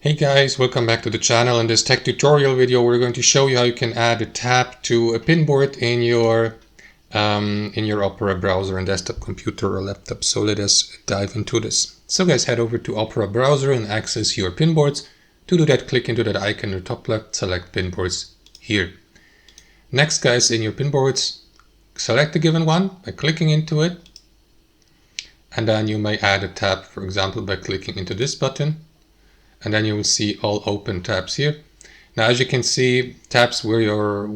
Hey guys, welcome back to the channel. In this tech tutorial video we're going to show you how you can add a tab to a pinboard in your Opera browser and desktop computer or laptop. So let us dive into this. So guys, head over to Opera browser and access your pinboards. To do that, click into that icon in the top left, select pinboards here. Next guys, in your pinboards, select the given one by clicking into it. And then you may add a tab, for example, by clicking into this button. And then you will see all open tabs here. Now, as you can see, tabs where you're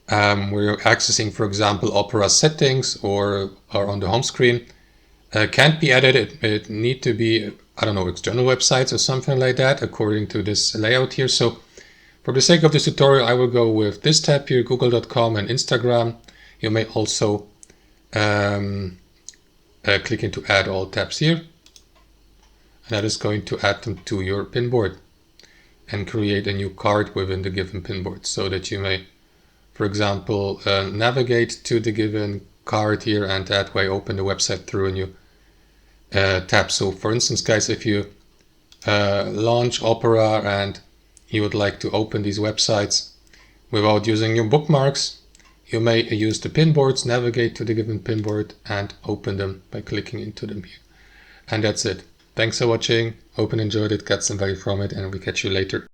accessing, for example, Opera settings or are on the home screen, can't be edited. It need to be, I don't know, external websites or something like that, according to this layout here. So, for the sake of this tutorial, I will go with this tab here, google.com and Instagram. You may also click into Add All Tabs here. And that is going to add them to your pinboard and create a new card within the given pinboard so that you may, for example, navigate to the given card here and that way open the website through a new tab. So for instance, guys, if you launch Opera and you would like to open these websites without using your bookmarks, you may use the pinboards, navigate to the given pinboard and open them by clicking into them here. And that's it. Thanks for watching, hope you enjoyed it, got some value from it, and we catch you later.